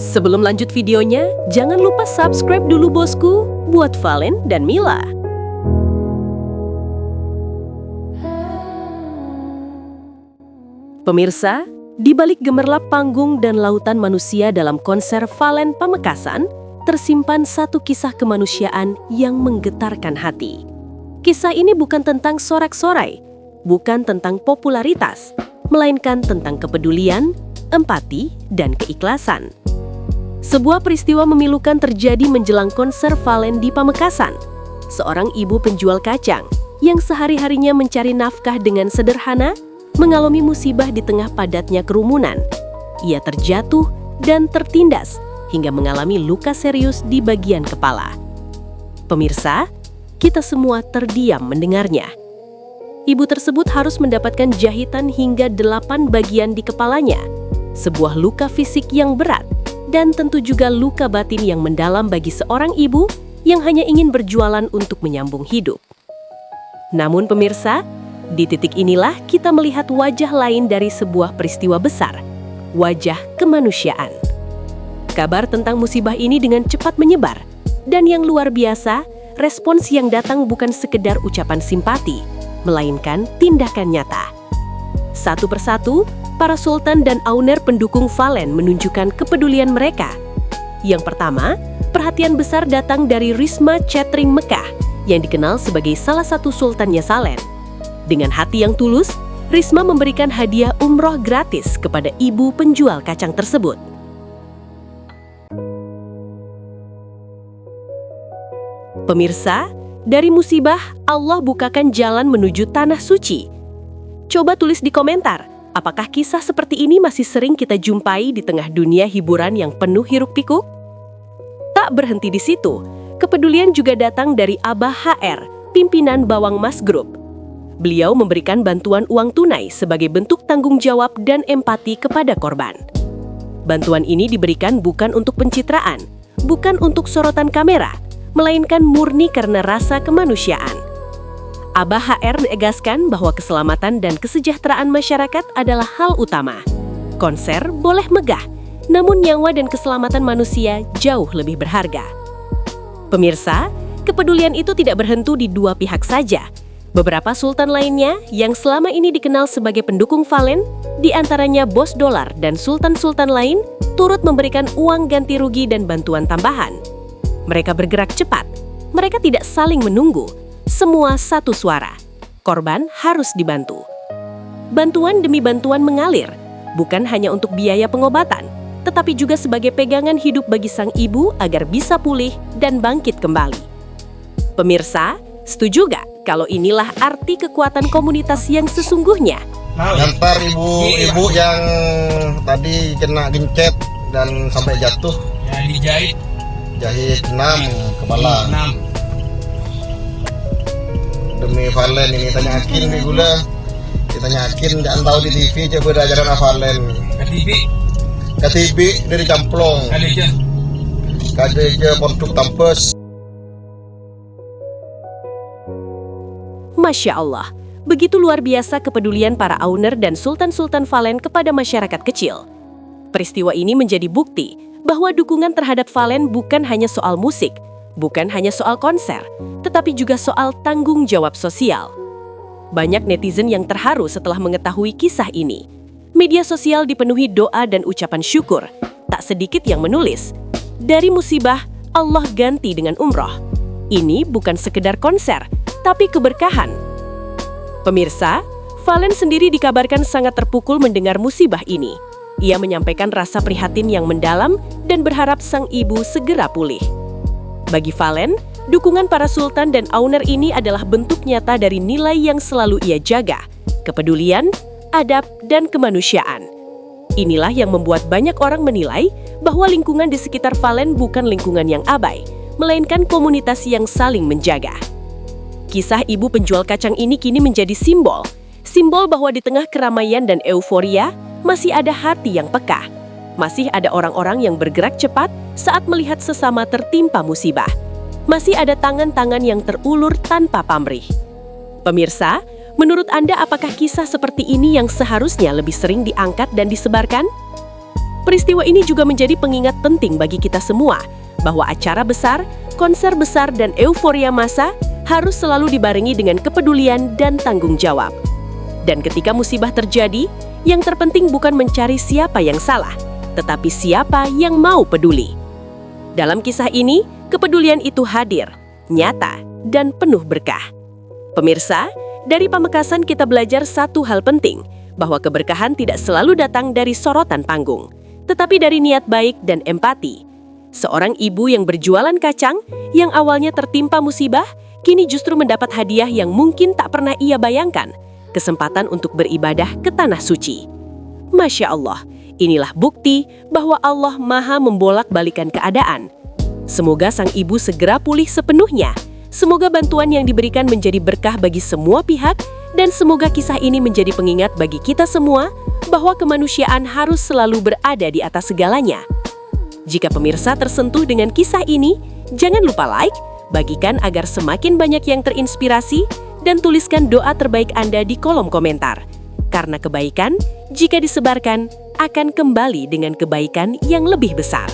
Sebelum lanjut videonya, jangan lupa subscribe dulu bosku, buat Valen dan Mila. Pemirsa, di balik gemerlap panggung dan lautan manusia dalam konser Valen Pamekasan, tersimpan satu kisah kemanusiaan yang menggetarkan hati. Kisah ini bukan tentang sorak-sorai, bukan tentang popularitas, melainkan tentang kepedulian, empati, dan keikhlasan. Sebuah peristiwa memilukan terjadi menjelang konser Valen di Pamekasan. Seorang ibu penjual kacang yang sehari-harinya mencari nafkah dengan sederhana mengalami musibah di tengah padatnya kerumunan. Ia terjatuh dan tertindas hingga mengalami luka serius di bagian kepala. Pemirsa, kita semua terdiam mendengarnya. Ibu tersebut harus mendapatkan jahitan hingga 8 bagian di kepalanya, sebuah luka fisik yang berat, dan tentu juga luka batin yang mendalam bagi seorang ibu yang hanya ingin berjualan untuk menyambung hidup. Namun pemirsa, di titik inilah kita melihat wajah lain dari sebuah peristiwa besar, wajah kemanusiaan. Kabar tentang musibah ini dengan cepat menyebar, dan yang luar biasa, respons yang datang bukan sekedar ucapan simpati, melainkan tindakan nyata. Satu persatu, para sultan dan owner pendukung Valen menunjukkan kepedulian mereka. Yang pertama, perhatian besar datang dari Risma Catering Mekah, yang dikenal sebagai salah satu sultannya Valen. Dengan hati yang tulus, Risma memberikan hadiah umroh gratis kepada ibu penjual kacang tersebut. Pemirsa, dari musibah, Allah bukakan jalan menuju tanah suci. Coba tulis di komentar, apakah kisah seperti ini masih sering kita jumpai di tengah dunia hiburan yang penuh hiruk-pikuk? Tak berhenti di situ, kepedulian juga datang dari Abah HR, pimpinan Bawang Mas Group. Beliau memberikan bantuan uang tunai sebagai bentuk tanggung jawab dan empati kepada korban. Bantuan ini diberikan bukan untuk pencitraan, bukan untuk sorotan kamera, melainkan murni karena rasa kemanusiaan. Abah HR menegaskan bahwa keselamatan dan kesejahteraan masyarakat adalah hal utama. Konser boleh megah, namun nyawa dan keselamatan manusia jauh lebih berharga. Pemirsa, kepedulian itu tidak berhenti di dua pihak saja. Beberapa sultan lainnya yang selama ini dikenal sebagai pendukung Valen, di antaranya Bos Dolar dan sultan-sultan lain, turut memberikan uang ganti rugi dan bantuan tambahan. Mereka bergerak cepat, mereka tidak saling menunggu. Semua satu suara, korban harus dibantu. Bantuan demi bantuan mengalir, bukan hanya untuk biaya pengobatan, tetapi juga sebagai pegangan hidup bagi sang ibu agar bisa pulih dan bangkit kembali. Pemirsa, setuju gak kalau inilah arti kekuatan komunitas yang sesungguhnya? Ngantar ibu-ibu yang tadi kena gencet dan sampai jatuh. Yang dijahit. Jahit 6 kepala. 6. Demi Valen ini tanyakin di gula. Ditanyakin jangan tahu di TV coba ajaran Valen. KTV dari Camplong. Kadeja Pontuk Tampes. Masya Allah, begitu luar biasa kepedulian para owner dan sultan-sultan Valen kepada masyarakat kecil. Peristiwa ini menjadi bukti bahwa dukungan terhadap Valen bukan hanya soal musik, bukan hanya soal konser, tetapi juga soal tanggung jawab sosial. Banyak netizen yang terharu setelah mengetahui kisah ini. Media sosial dipenuhi doa dan ucapan syukur. Tak sedikit yang menulis, dari musibah, Allah ganti dengan umroh. Ini bukan sekedar konser, tapi keberkahan. Pemirsa, Valen sendiri dikabarkan sangat terpukul mendengar musibah ini. Ia menyampaikan rasa prihatin yang mendalam dan berharap sang ibu segera pulih. Bagi Valen, dukungan para sultan dan owner ini adalah bentuk nyata dari nilai yang selalu ia jaga, kepedulian, adab, dan kemanusiaan. Inilah yang membuat banyak orang menilai bahwa lingkungan di sekitar Valen bukan lingkungan yang abai, melainkan komunitas yang saling menjaga. Kisah ibu penjual kacang ini kini menjadi simbol bahwa di tengah keramaian dan euforia, masih ada hati yang peka. Masih ada orang-orang yang bergerak cepat saat melihat sesama tertimpa musibah. Masih ada tangan-tangan yang terulur tanpa pamrih. Pemirsa, menurut Anda apakah kisah seperti ini yang seharusnya lebih sering diangkat dan disebarkan? Peristiwa ini juga menjadi pengingat penting bagi kita semua bahwa acara besar, konser besar, dan euforia massa harus selalu dibarengi dengan kepedulian dan tanggung jawab. Dan ketika musibah terjadi, yang terpenting bukan mencari siapa yang salah, tetapi siapa yang mau peduli. Dalam kisah ini, kepedulian itu hadir, nyata, dan penuh berkah. Pemirsa, dari Pamekasan kita belajar satu hal penting, bahwa keberkahan tidak selalu datang dari sorotan panggung, tetapi dari niat baik dan empati. Seorang ibu yang berjualan kacang, yang awalnya tertimpa musibah, kini justru mendapat hadiah yang mungkin tak pernah ia bayangkan, kesempatan untuk beribadah ke tanah suci. Masya Allah, inilah bukti bahwa Allah Maha membolak-balikan keadaan. Semoga sang ibu segera pulih sepenuhnya. Semoga bantuan yang diberikan menjadi berkah bagi semua pihak, dan semoga kisah ini menjadi pengingat bagi kita semua bahwa kemanusiaan harus selalu berada di atas segalanya. Jika pemirsa tersentuh dengan kisah ini, jangan lupa like, bagikan agar semakin banyak yang terinspirasi, dan tuliskan doa terbaik Anda di kolom komentar. Karena kebaikan, jika disebarkan, akan kembali dengan kebaikan yang lebih besar.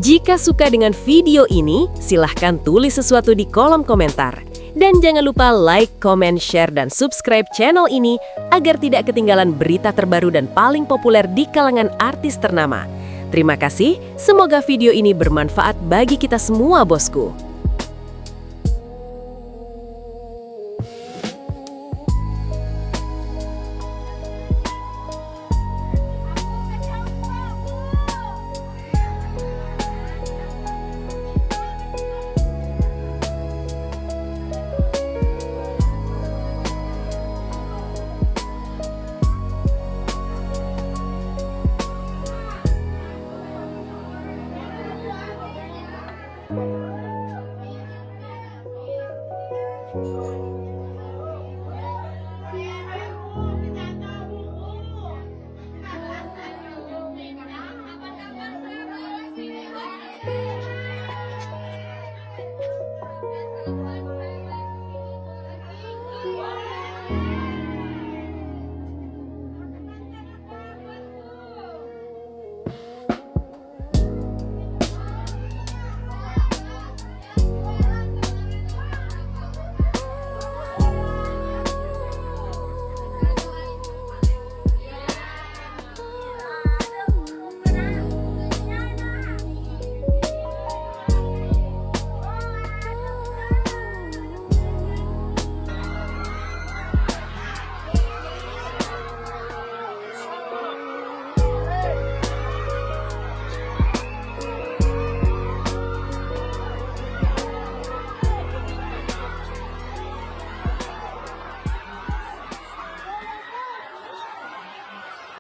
Jika suka dengan video ini, silahkan tulis sesuatu di kolom komentar. Dan jangan lupa like, comment, share, dan subscribe channel ini agar tidak ketinggalan berita terbaru dan paling populer di kalangan artis ternama. Terima kasih, semoga video ini bermanfaat bagi kita semua, bosku.